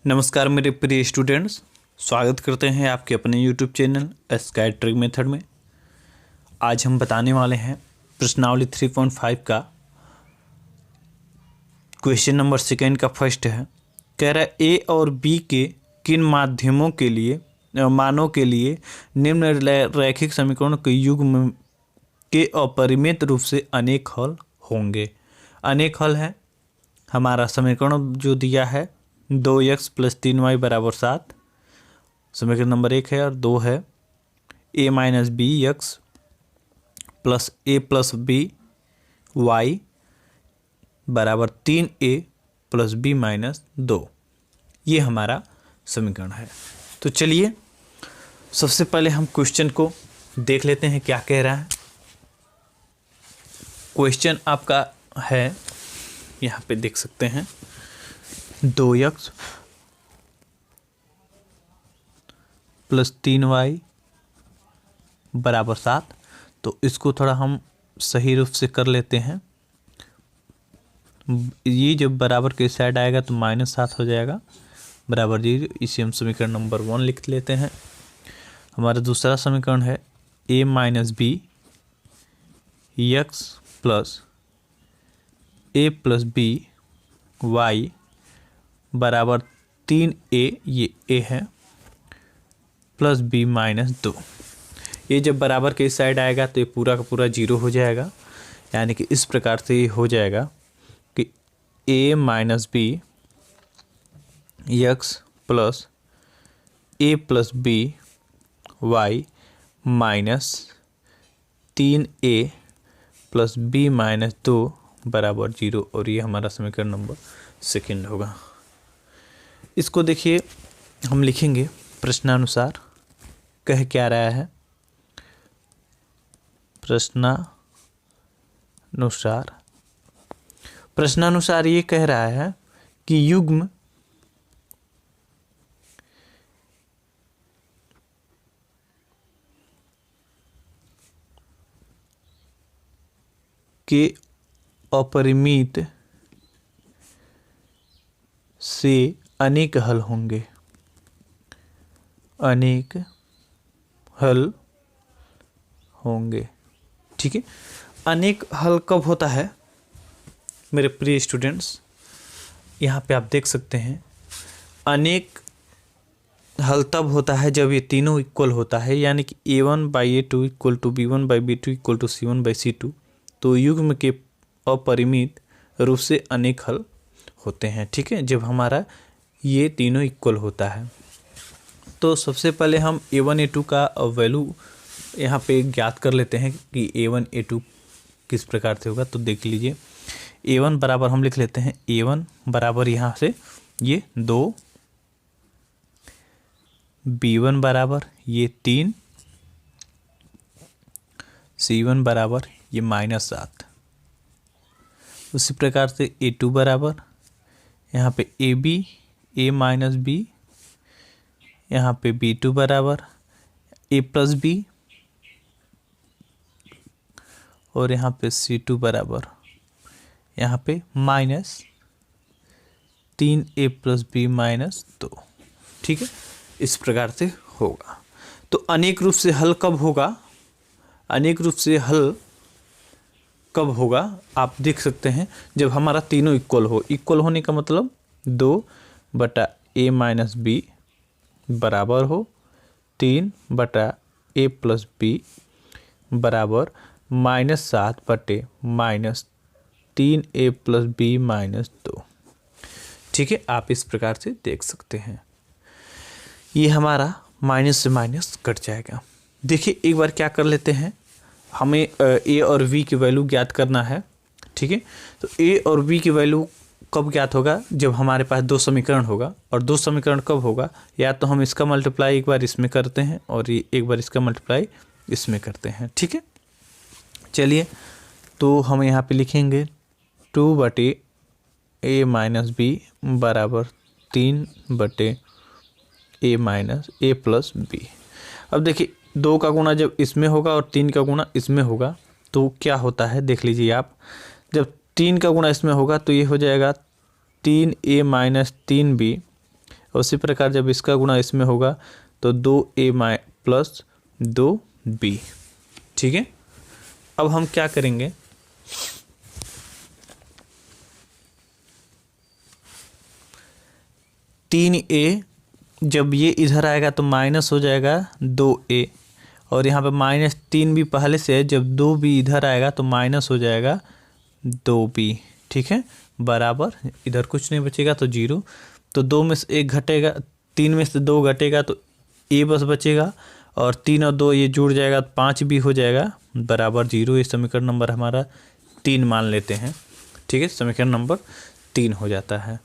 नमस्कार मेरे प्रिय स्टूडेंट्स, स्वागत करते हैं आपके अपने YouTube channel sky trick method में। आज हम बताने वाले हैं प्रश्नावली 3.5 का क्वेश्चन नंबर सेकेंड का फर्स्ट है। कह रहा है ए और बी के किन माध्यमों के लिए मानों के लिए निम्न रैखिक समीकरणों के युग्म के अपरिमित रूप से अनेक हल होंगे। अनेक हल है हमारा समीकरण जो दिया है 2x + 3y = 7, समीकरण नंबर 1 है। और 2 है a - bx + a + b y = 3a + b - 2। ये हमारा समीकरण है। तो चलिए सबसे पहले हम क्वेश्चन को देख लेते हैं क्या कह रहा है। क्वेश्चन आपका है, यहाँ पे देख सकते हैं 2x + 3y = 7। तो इसको थोड़ा हम सही रूप से कर लेते हैं। ये जब बराबर के साइड आएगा तो -7 हो जाएगा बराबर 0। इसे हम समीकरण नंबर 1 लिख लेते हैं। हमारा दूसरा समीकरण है a - b x + a + b y = 3a, ये a है, + b - 2। ये जब बराबर के साइड आएगा तो ये पूरा का पूरा 0 हो जाएगा। यानी कि इस प्रकार से ये हो जाएगा कि a - b x + a + b y - 3a + b - 2 = 0। और ये हमारा समीकरण नंबर सेकंड होगा। इसको देखिए हम लिखेंगे प्रश्नानुसार। कह क्या रहा है? प्रश्नानुसार ये कह रहा है कि युग्म के अपरिमित से अनेक हल होंगे। अनेक हल होंगे, ठीक है। अनेक हल कब होता है मेरे प्रिय स्टूडेंट्स? यहाँ पे आप देख सकते हैं अनेक हल तब होता है जब ये तीनों इक्वल होता है। यानी कि a1/a2 = b1/b2 = c1/c2। तो युग्म के अपरिमित रूप से अनेक हल होते हैं, ठीक है, जब हमारा ये तीनों इक्वल होता है। तो सबसे पहले हम a1 a2 का वैल्यू यहाँ पे ज्ञात कर लेते हैं कि a1 a2 किस प्रकार से होगा। तो देख लीजिए a1 बराबर हम लिख लेते हैं, a1 बराबर यहाँ से ये 2, b1 बराबर ये 3, c1 बराबर ये -7। उसी प्रकार से a2 बराबर यहाँ पे ab a - b, यहाँ पे b2 बराबर a + b, और यहाँ पे c2 बराबर यहाँ पे -3a + b - 2, ठीक है। इस प्रकार से होगा। तो अनेक रूप से हल कब होगा? अनेक रूप से हल कब होगा आप देख सकते हैं जब हमारा तीनों इक्वल हो। इक्वल होने का मतलब 2/a - b बराबर हो 3/a + b बराबर -7/-3a + b - 2, ठीक है। आप इस प्रकार से देख सकते हैं। ये हमारा माइनस से माइनस कट जाएगा। देखिए एक बार क्या कर लेते हैं, हमें a और v की वैल्यू ज्ञात करना है, ठीक है। तो a और v की वैल्यू कब ज्ञात होगा? जब हमारे पास दो समीकरण होगा। और दो समीकरण कब होगा? या तो हम इसका मल्टीप्लाई एक बार इसमें करते हैं और ये एक बार इसका मल्टीप्लाई इसमें करते हैं, ठीक है। चलिए तो हम यहाँ पे लिखेंगे 2/a - b बराबर 3/a + b। अब देखिए 2 का गुणा जब इसमें होगा और 3 का गुणा इसमें होगा तो क्या होता है देख लीजिए आप। जब 3 का गुणा इसमें होगा तो ये हो जाएगा 3a - 3b उसी प्रकार जब इसका गुणा इसमें होगा तो 2a प्लस 2b। ठीक है, अब हम क्या करेंगे, तीन ए जब ये इधर आएगा तो माइनस हो जाएगा 2a, और यहाँ पे -3 भी पहले से है, जब 2b इधर आएगा तो माइनस हो जाएगा 2b। ठीक है, बराबर इधर कुछ नहीं बचेगा तो 0, तो 2 में से 1 घटेगा, 3 में से 2 घटेगा तो a बस बचेगा, और 3 और 2 ये जुड़ जाएगा तो 5 भी हो जाएगा बराबर 0। ये समीकरण नंबर हमारा 3 मान लेते हैं। ठीक है, समीकरण नंबर 3 हो जाता है।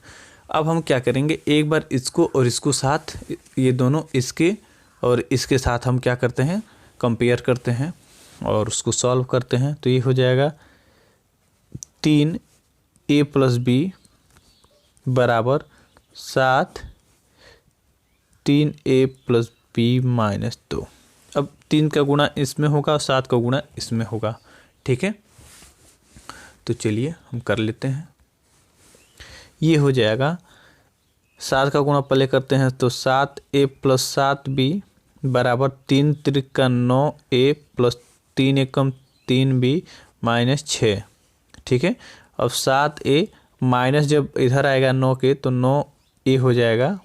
अब हम क्या करेंगे, एक बार इसको और इसको साथ, ये दोनों इसके और इसके साथ हम क्या करते हैं, कंपेयर करते हैं और उसको सॉल्व करते हैं। तो ये हो जाएगा 3a प्लस b बराबर 7 3a प्लस b माइनस 2। अब 3 का गुणा इसमें होगा और 7 का गुणा इसमें होगा। ठीक है, तो चलिए हम कर लेते हैं। ये हो जाएगा 7 का गुणा पहले करते हैं तो 7a प्लस 7b बराबर 3 त्रिका 9a प्लस 3 एकम 3b माइनस 6। ठीक है, अब 7a माइनस जब इधर आएगा 9 के तो 9a हो जाएगा,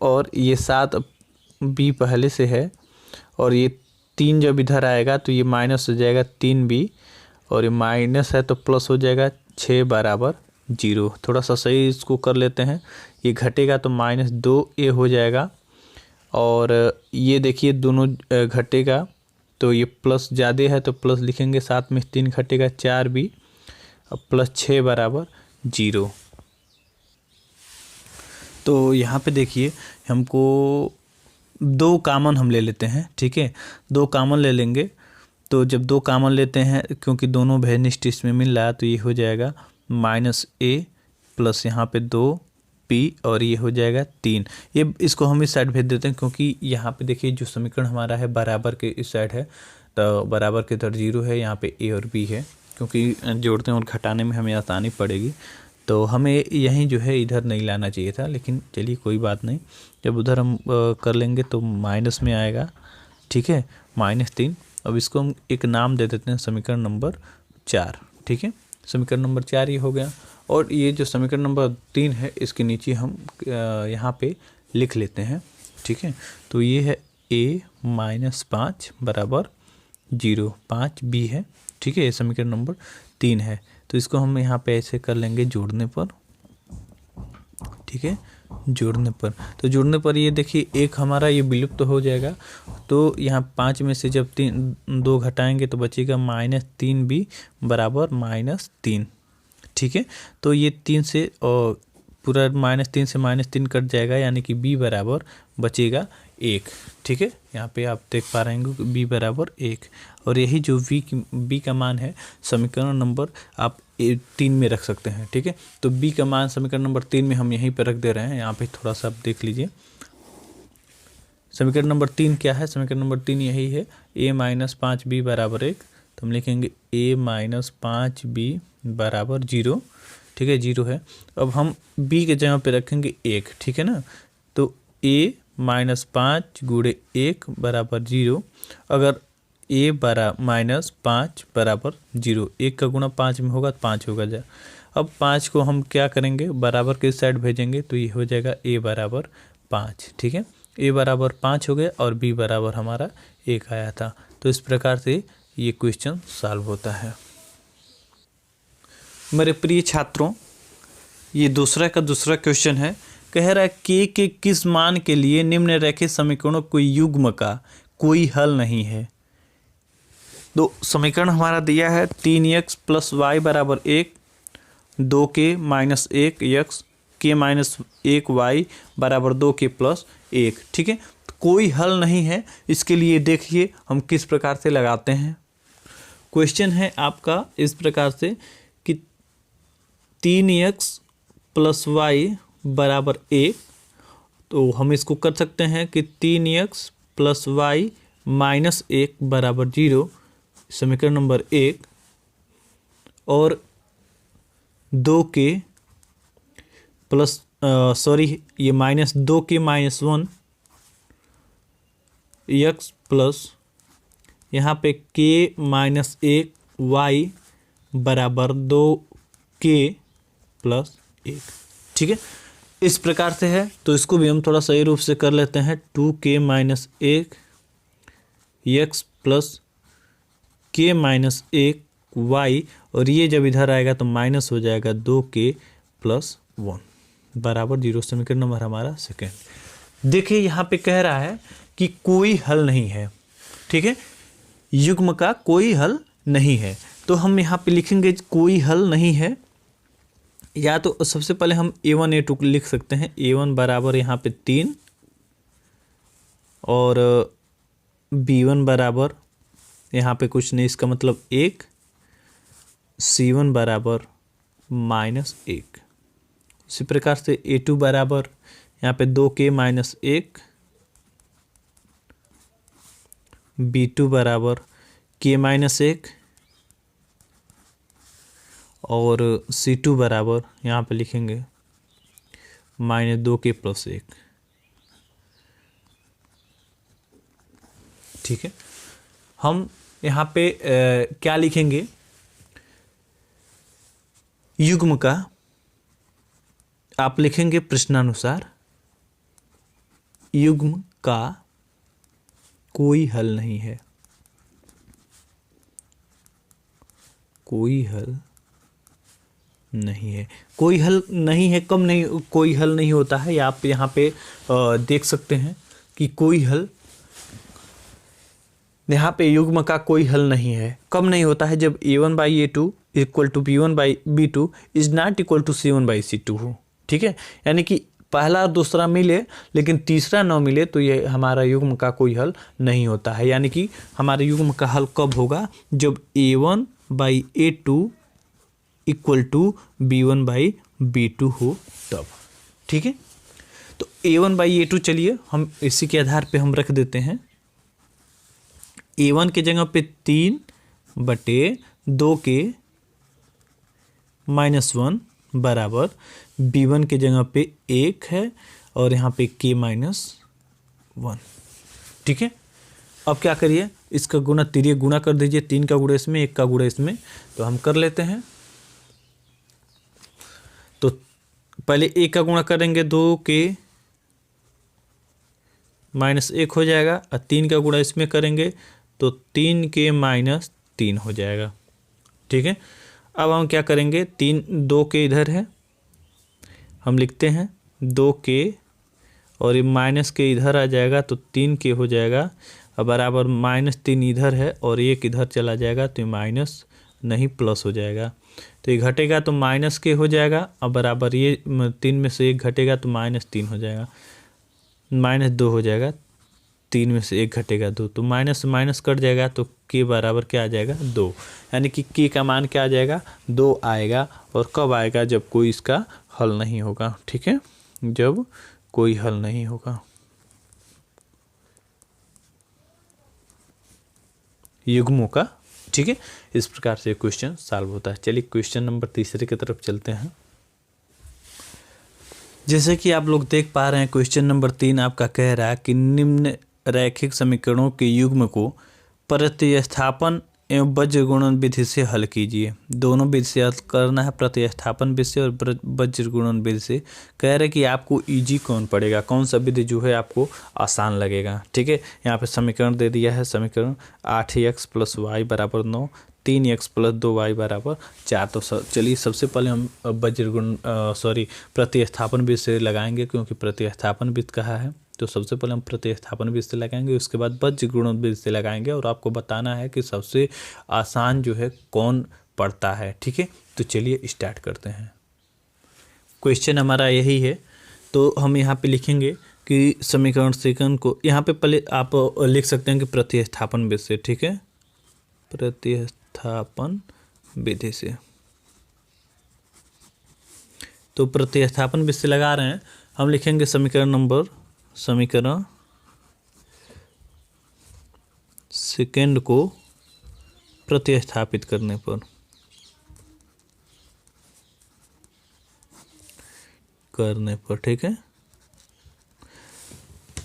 और ये 7b पहले से है, और ये 3 जब इधर आएगा तो ये माइनस हो जाएगा 3b, और ये माइनस है तो प्लस हो जाएगा 6 बराबर 0। थोड़ा सा सही इसको कर लेते हैं, ये घटेगा तो -2a हो जाएगा, और ये देखिए दोनों घटेगा तो ये प्लस ज़्यादा है तो प्लस लिखेंगे, 7 में 3 घटेगा 4b, अब प्लस 6 बराबर 0। तो यहाँ पे देखिए हमको 2 कामन हम ले लेते हैं। ठीक है, 2 कामन ले लेंगे, तो जब 2 कामन लेते हैं क्योंकि दोनों भेनिष्ठ इसमें मिल रहा है तो ये हो जाएगा -a प्लस यहाँ पे 2p, और ये हो जाएगा 3। ये इसको हम इस साइड भेज देते हैं क्योंकि यहाँ पे देखिए जो समीकरण हमारा है बराबर के इस साइड है, तो बराबर के इधर 0 है, यहाँ पे a और b है, क्योंकि जोड़ने और घटाने में हमें आसानी पड़ेगी, तो हमें यहीं जो है इधर नहीं लाना चाहिए था, लेकिन चलिए कोई बात नहीं, जब उधर हम कर लेंगे तो माइनस में आएगा। ठीक है, -3। अब इसको हम एक नाम दे देते हैं समीकरण नंबर 4। ठीक है, समीकरण नंबर 4 ये हो गया, और ये जो समीकरण नंबर 3 है इसके नीचे हम यहाँ पे लिख लेते हैं। ठीक है, तो ये है a - 5 बराबर 0, 5b है। ठीक है, ये समीकरण नंबर 3 है, तो इसको हम यहाँ पे ऐसे कर लेंगे जोड़ने पर। ठीक है, जोड़ने पर, तो जोड़ने पर ये देखिए एक हमारा ये विलुप्त हो जाएगा, तो यहाँ 5 में से जब 2 घटाएंगे तो बचेगा -3b बराबर -3। ठीक है, तो ये 3 से और पूरा -3 से -3 कट जाएगा, यानी कि b बराबर बचेगा 1। ठीक है, यहाँ पे आप देख पा रहे हैं कि b बराबर 1, और यही जो b का मान है समीकरण नंबर आप 3 में रख सकते हैं। ठीक है, तो b का मान समीकरण नंबर 3 में हम यहीं पर रख दे रहे हैं। यहाँ पे थोड़ा सा आप देख लीजिए, समीकरण नंबर 3 क्या है, समीकरण नंबर 3 यही है, a - 5b बराबर 1, तो हम लिखेंगे a - 5b बराबर 0। ठीक है, 0 है। अब हम b के जगह पे रखेंगे 1। ठीक है ना, तो a - 5 गुणे 1 बराबर 0, अगर a -5 बराबर 0, 1 का गुणा 5 में होगा तो 5 होगा जा। अब 5 को हम क्या करेंगे, बराबर के साइड भेजेंगे, तो ये हो जाएगा a बराबर 5। ठीक है, a बराबर 5 हो गया और b बराबर हमारा 1 आया था। तो इस प्रकार से ये क्वेश्चन सॉल्व होता है। मेरे प्रिय छात्रों, ये दूसरा क्वेश्चन है, कह रहा है के किस मान के लिए निम्नलिखित समीकरणों को युग्म का कोई हल नहीं है। तो समीकरण हमारा दिया है 3x प्लस वाई बराबर 1, 2k - 1x k - 1y बराबर 2k प्लस 1। ठीक है, तो कोई हल नहीं है, इसके लिए देखिए हम किस प्रकार से लगाते हैं। क्वेश्चन है आपका इस प्रकार से कि 3x प्लस वाई बराबर 1, तो हम इसको कर सकते हैं कि 3x प्लस वाई माइनस 1 बराबर 0, समीकरण नंबर 1, और 2k प्लस सॉरी ये -2k-1 x प्लस यहाँ पे k-1 y बराबर 2k+1। ठीक है, इस प्रकार से है। तो इसको भी हम थोड़ा सही रूप से कर लेते हैं। 2k-1 x plus k-1 y, और ये जब इधर आएगा तो माइनस हो जाएगा 2k+1 बराबर 0। समीकरण नंबर हमारा सेकेंड। देखिए यहाँ पे कह रहा है कि कोई हल नहीं है। ठीक है, युग्म का कोई हल नहीं है, तो हम यहाँ पे लिखेंगे कोई हल नहीं है। या तो सबसे पहले हम a1 a2 लिख सकते हैं। a1 बराबर यहाँ पे 3 और b1 बराबर यहाँ पे कुछ नहीं, इसका मतलब 1, c1 बराबर -1। इसी प्रकार से a2 बराबर यहाँ पे 2k-1, b2 बराबर k-1 और c2 बराबर यहाँ पे लिखेंगे -2k+1। ठीक है, हम यहाँ पे क्या लिखेंगे, युग्म का आप लिखेंगे प्रश्नानुसार युग्म का कोई हल नहीं है। कोई हल नहीं है। कोई हल नहीं है, कब नहीं कोई हल नहीं होता है, या आप यहाँ पे देख सकते हैं कि कोई हल, यहाँ पे युग्म का कोई हल नहीं है। कब नहीं होता है, जब a1/a2 equal to b1/b2 is not equal to c1/c2 हो। ठीक है, यानी कि पहला और दूसरा मिले लेकिन तीसरा न मिले तो ये हमारा युग्म का कोई हल नहीं होता है। यानी कि हमारे युग्म का हल कब होगा, जब a1/a2 इक्वल टू b1/b2 हो तब। ठीक है, तो a1/a2 चलिए हम इसी के आधार पे हम रख देते हैं। a1 के जगह पे 3/2k-1 बराबर b1 के जगह पे 1 है और यहाँ पे k-1। ठीक है, अब क्या करिए, इसका गुणा तिर्यक गुणा कर दीजिए। 3 का गुणा इसमें, 1 का गुणा इसमें, तो हम कर लेते हैं। तो पहले 1 का गुणा करेंगे 2k-1 हो जाएगा, और 3 का गुणा इसमें करेंगे तो 3k-3 हो जाएगा। ठीक है, अब हम क्या करेंगे, 2k इधर है, हम लिखते हैं 2k और ये -k इधर आ जाएगा तो 3k हो जाएगा, और बराबर -3 इधर है और 1 इधर चला जाएगा तो ये माइनस नहीं प्लस हो जाएगा। तो ये घटेगा तो -k हो जाएगा, और बराबर ये 3 में से 1 घटेगा तो -3 हो जाएगा, -2 हो जाएगा। 3 में से 1 घटेगा 2, तो माइनस से माइनस कट जाएगा तो k बराबर क्या आ जाएगा 2। यानी कि k का मान क्या आ जाएगा 2 आएगा। और कब आएगा, जब कोई इसका हल नहीं होगा। ठीक है, जब कोई हल नहीं होगा युग्मों का। ठीक है, इस प्रकार से क्वेश्चन सॉल्व होता है। चलिए क्वेश्चन नंबर तीसरे की तरफ चलते हैं। जैसे कि आप लोग देख पा रहे हैं, क्वेश्चन नंबर 3 आपका कह रहा है कि निम्न रैखिक समीकरणों के युग्म को प्रतिस्थापन एवं वज्र गुणन विधि से हल कीजिए। दोनों विधि से हल करना है, प्रतिस्थापन विधि से और वज्र गुणन विधि से। कह रहे कि आपको इजी कौन पड़ेगा, कौन सा विधि जो है आपको आसान लगेगा। ठीक है, यहाँ पे समीकरण दे दिया है। समीकरण 8x + y बराबर 9, 3x + 2y बराबर 4। तो चलिए सबसे पहले हम प्रतिस्थापन विधि से लगाएंगे, क्योंकि प्रतिस्थापन विधि कहा है तो सबसे पहले हम प्रतिस्थापन विधि से लगाएंगे, उसके बाद वज्र गुणन विधि से लगाएंगे, और आपको बताना है कि सबसे आसान जो है कौन पड़ता है। ठीक है, तो चलिए स्टार्ट करते हैं। क्वेश्चन हमारा यही है, तो हम यहाँ पे लिखेंगे कि समीकरण सेकंड को यहाँ पे पहले आप लिख सकते हैं कि प्रतिस्थापन विधि से। ठीक है, प्रतिस्थापन विधि से, तो प्रतिस्थापन विधि से लगा रहे हैं। हम लिखेंगे समीकरण सेकंड को प्रतिस्थापित करने पर करने पर, ठीक है।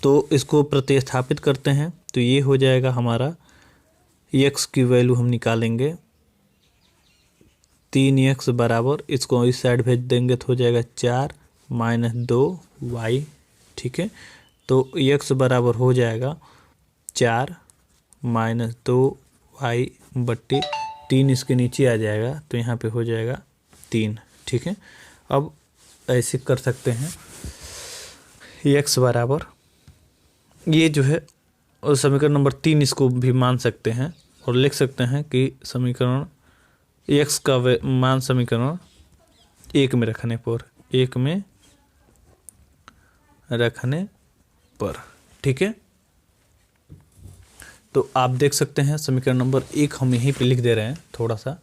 तो इसको प्रतिस्थापित करते हैं तो ये हो जाएगा हमारा, x की वैल्यू हम निकालेंगे 3x बराबर, इसको इस साइड भेज देंगे तो हो जाएगा 4 - 2y, ठीक है। तो x बराबर हो जाएगा 4 - 2y बट्टे 3, इसके नीचे आ जाएगा तो यहाँ पे हो जाएगा 3, ठीक है। अब ऐसे कर सकते हैं, x बराबर ये जो है और समीकरण नंबर 3 इसको भी मान सकते हैं और लिख सकते हैं कि समीकरण x का मान समीकरण 1 में रखने पर, ठीक है। तो आप देख सकते हैं समीकरण नंबर 1 हम यहीं पे लिख दे रहे हैं, थोड़ा सा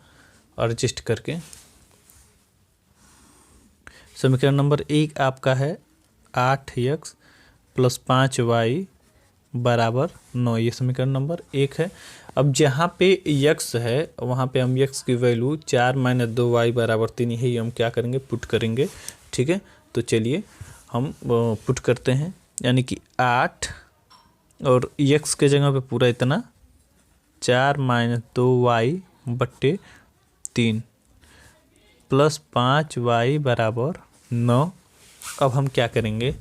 एडजस्ट करके। समीकरण नंबर 1 आपका है 8x + 5y बराबर 9, ये समीकरण नंबर 1 है। अब जहाँ पे x है वहाँ पे हम x की वैल्यू 4 - 2y बराबर 3, यही हम क्या करेंगे, पुट करेंगे, ठीक है। तो चलिए हम पुट करते हैं, यानी कि 8 और x के जगह पे पूरा इतना 4 - 2y बट्टे 3 + 5y बराबर 9। अब हम क्या करेंगे,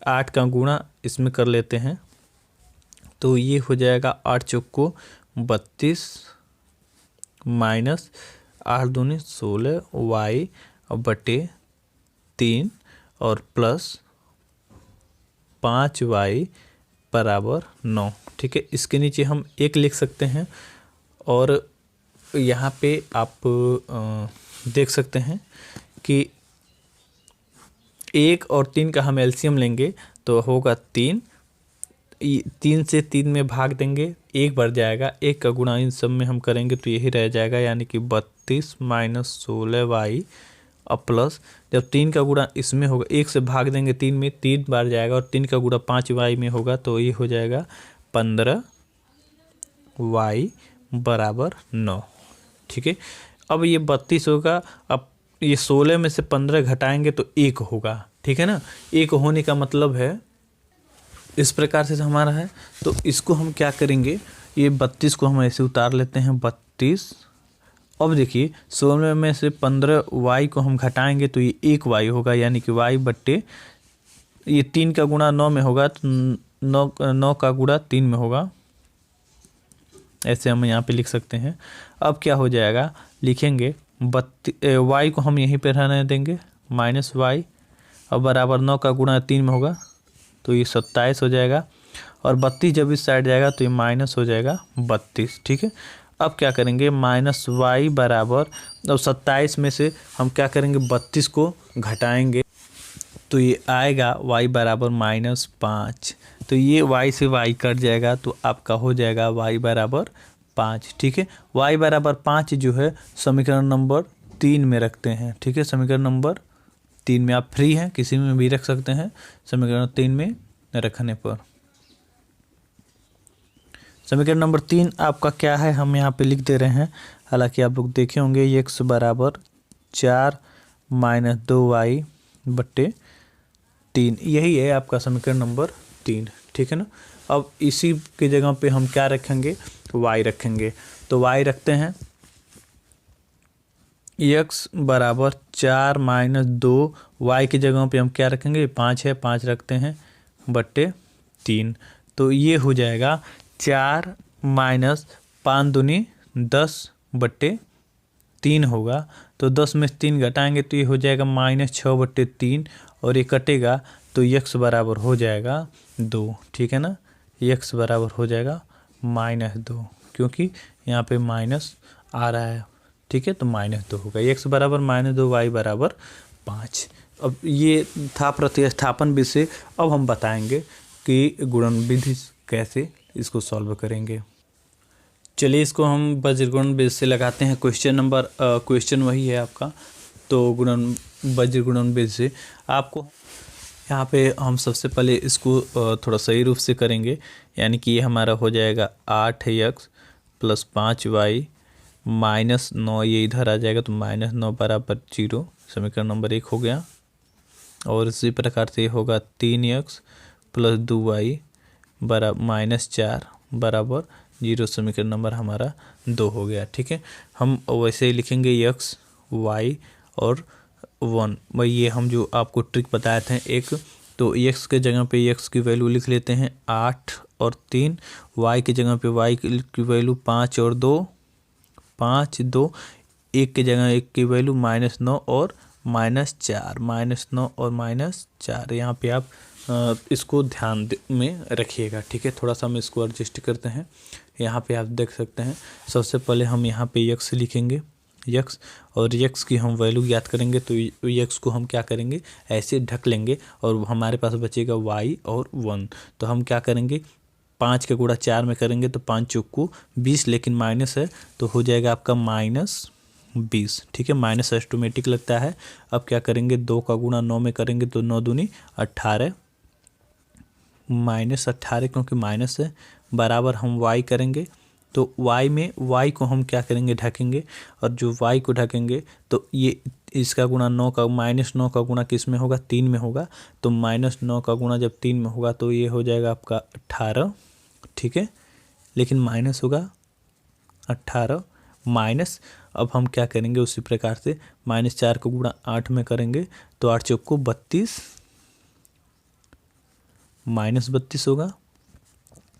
8 का गुणा इसमें कर लेते हैं तो ये हो जाएगा 8 चौको 32 माइनस 8 दूनी 16 y बटे 3 और प्लस 5y बराबर 9, ठीक है। इसके नीचे हम 1 लिख सकते हैं और यहाँ पे आप देख सकते हैं कि 1 और 3 का हम एलसीएम लेंगे तो होगा 3 से 3 में भाग देंगे, 1 बढ़ जाएगा, 1 का गुणा इन सब में हम करेंगे तो यही रह जाएगा, यानी कि 32 - 16y और प्लस जब 3 का गुणा इसमें होगा, 1 से भाग देंगे 3 में, 3 बार जाएगा और 3 का गुणा 5y में होगा तो ये हो जाएगा 15y बराबर 9, ठीक है। अब ये 32 होगा, अब ये 16 में से 15 घटाएंगे तो 1 होगा, ठीक है ना। 1 होने का मतलब है इस प्रकार से हमारा है। तो इसको हम क्या करेंगे, ये 32 को हम ऐसे उतार लेते हैं 32। अब देखिए 16 में से 15y को हम घटाएंगे तो ये 1y होगा, यानी कि y बट्टे ये 3 का गुणा 9 में होगा तो 9 का गुणा 3 में होगा, ऐसे हम यहाँ पे लिख सकते हैं। अब क्या हो जाएगा, लिखेंगे y को हम यहीं पे रहने देंगे -y और बराबर 9 का गुणा 3 में होगा तो ये 27 हो जाएगा और 32 जब इस साइड जाएगा तो ये माइनस हो जाएगा 32, ठीक है। अब क्या करेंगे, -y बराबर, अब 27 में से हम क्या करेंगे 32 को घटाएंगे तो ये आएगा y बराबर -5, तो ये y से y कट जाएगा तो आपका हो जाएगा y बराबर 5, ठीक है। y बराबर 5 जो है समीकरण नंबर 3 में रखते हैं, ठीक है। समीकरण नंबर 3 में आप फ्री हैं, किसी में भी रख सकते हैं समीकरण 3 में रखने पर। समीकरण नंबर 3 आपका क्या है, हम यहाँ पे लिख दे रहे हैं, हालांकि आप लोग देखे होंगे x बराबर 4 - 2y बट्टे 3, यही है आपका समीकरण नंबर 3, ठीक है ना। अब इसी के जगह पे हम क्या रखेंगे, y रखेंगे, तो y रखते हैं x बराबर 4 - 2y की जगह पे हम क्या रखेंगे, 5 है, 5 रखते हैं बट्टे 3, तो ये हो जाएगा 4 - 5 दूनी 10 बट्टे 3 होगा, तो 10 में 3 घटाएंगे तो ये हो जाएगा -6 बट्टे 3 और ये कटेगा तो x बराबर हो जाएगा 2, ठीक है ना। x बराबर हो जाएगा -2, क्योंकि यहाँ पे माइनस आ रहा है, ठीक है, तो -2 होगा। x बराबर -2, y बराबर 5। अब ये था प्रतिस्थापन विषय। अब हम बताएंगे कि गुणन विधि कैसे इसको सॉल्व करेंगे। चलिए इसको हम वज्रगुणन विधि से लगाते हैं। क्वेश्चन वही है आपका, तो वज्रगुणन विधि से आपको यहाँ पे हम सबसे पहले इसको थोड़ा सही रूप से करेंगे, यानी कि ये हमारा हो जाएगा 8x + 5y -9, ये इधर आ जाएगा तो -9 बराबर 0, समीकरण नंबर 1 हो गया। और इसी प्रकार से होगा 3x प्लस 2y बराबर -4 बराबर 0। समीकरण नंबर हमारा 2 हो गया। ठीक है, हम वैसे ही लिखेंगे x y और 1। भाई ये हम जो आपको ट्रिक बताए थे एक, तो x के जगह पे x की वैल्यू लिख लेते हैं 8 और 3, y की जगह पे y की वैल्यू 5 और 2, 5 2, 1 की जगह 1 की वैल्यू -9 और -4, -9 और -4। यहाँ पे आप इसको ध्यान में रखिएगा। ठीक है, थोड़ा सा हम इसको एडजस्ट करते हैं। यहाँ पे आप देख सकते हैं, सबसे पहले हम यहाँ पे x लिखेंगे, x, और x की हम वैल्यू याद करेंगे तो x को हम क्या करेंगे, ऐसे ढक लेंगे और हमारे पास बचेगा y और 1। तो हम क्या करेंगे, 5 का गुणा 4 में करेंगे तो 5 चौको 20, लेकिन माइनस है तो हो जाएगा आपका -20। ठीक है, माइनस ऑटोमेटिक लगता है। अब क्या करेंगे, 2 का गुणा 9 में करेंगे तो 9 दूनी 18, -18 क्योंकि माइनस है, बराबर हम y करेंगे तो y में y को हम क्या करेंगे, ढकेंगे, और जो y को ढकेंगे तो ये इसका गुणा 9 का -9 का गुणा किस में होगा, 3 में होगा। तो -9 का गुणा जब 3 में होगा तो ये हो जाएगा आपका 18। ठीक है, लेकिन माइनस होगा 18 माइनस। अब हम क्या करेंगे, उसी प्रकार से -4 का गुणा 8 में करेंगे तो 8 चौको 32, -32 होगा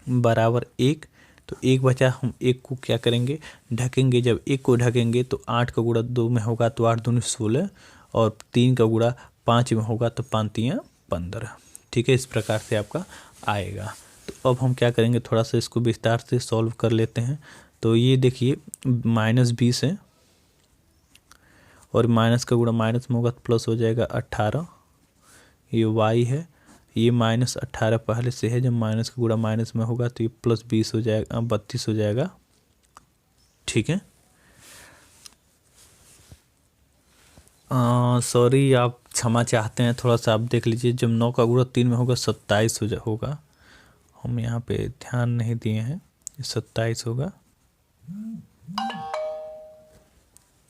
बराबर 1। तो 1 बचा, हम 1 को क्या करेंगे, ढकेंगे। जब 1 को ढकेंगे तो 8 का गुणा 2 में होगा तो 8 दूनी 16, और 3 का गुणा 5 में होगा तो 5 3 15। ठीक है, इस प्रकार से आपका आएगा। तो अब हम क्या करेंगे, थोड़ा सा इसको विस्तार से सॉल्व कर लेते हैं। तो ये देखिए -20 है, और माइनस का गुणा माइनस में होगा तो प्लस हो जाएगा 18। ये y है, ये -18 पहले से है, जब माइनस का गुणा माइनस में होगा तो ये +20 हो जाएगा, 32 हो जाएगा। ठीक है, सॉरी, आप क्षमा चाहते हैं, थोड़ा सा आप देख लीजिए। जब 9 का गुणा 3 में होगा 27 होगा, हम यहाँ पे ध्यान नहीं दिए हैं, 27 होगा।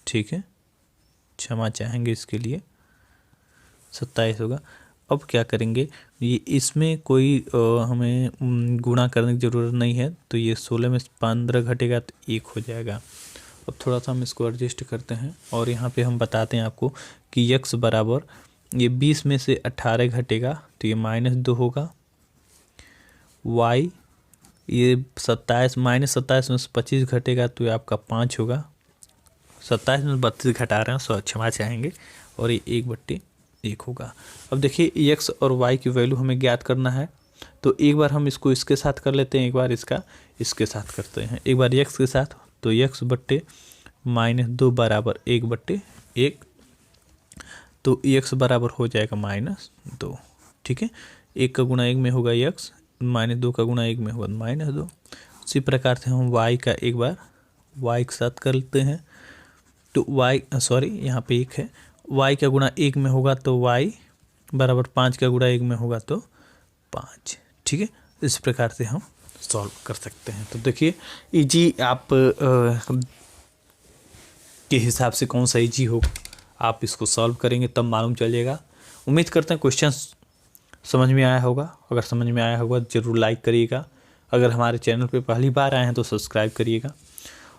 ठीक है, क्षमा चाहेंगे इसके लिए, 27 होगा। अब क्या करेंगे, ये इसमें कोई हमें गुणा करने की ज़रूरत नहीं है, तो ये 16 में 15 घटेगा तो 1 हो जाएगा। अब थोड़ा सा हम इसको एडजस्ट करते हैं, और यहाँ पे हम बताते हैं आपको कि x बराबर ये 20 में से 18 घटेगा तो ये -2 होगा। y ये 27 -27 में से 25 घटेगा तो ये आपका 5 होगा। 27 में 32 घटा रहे हैं, सो क्षमा चाहेंगे, और ये 1/1 होगा। अब देखिए x और y की वैल्यू हमें ज्ञात करना है, तो एक बार हम इसको इसके साथ कर लेते हैं, एक बार इसका इसके साथ करते हैं। एक बार x के साथ, तो x/-2 बराबर 1/1, तो x बराबर हो जाएगा -2। ठीक है, 1 का गुणा 1 में होगा x, -2 का गुणा 1 में होगा -2। उसी प्रकार से हम y का एक बार y के साथ कर लेते हैं, तो y सॉरी यहाँ पे 1 है, y का गुणा 1 में होगा तो y बराबर 5 का गुणा 1 में होगा तो 5। ठीक है, इस प्रकार से हम सॉल्व कर सकते हैं। तो देखिए इजी आप के हिसाब से कौन सा इजी हो, आप इसको सॉल्व करेंगे तब मालूम चलेगा। उम्मीद करते हैं क्वेश्चन समझ में आया होगा। अगर समझ में आया होगा ज़रूर लाइक करिएगा। अगर हमारे चैनल पे पहली बार आए हैं तो सब्सक्राइब करिएगा,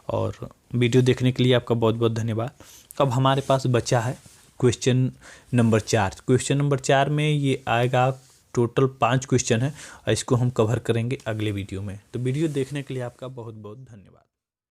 और वीडियो देखने के लिए आपका बहुत बहुत धन्यवाद। अब हमारे पास बचा है क्वेश्चन नंबर 4। क्वेश्चन नंबर 4 में ये आएगा, टोटल 5 क्वेश्चन है, और इसको हम कवर करेंगे अगले वीडियो में। तो वीडियो देखने के लिए आपका बहुत बहुत धन्यवाद।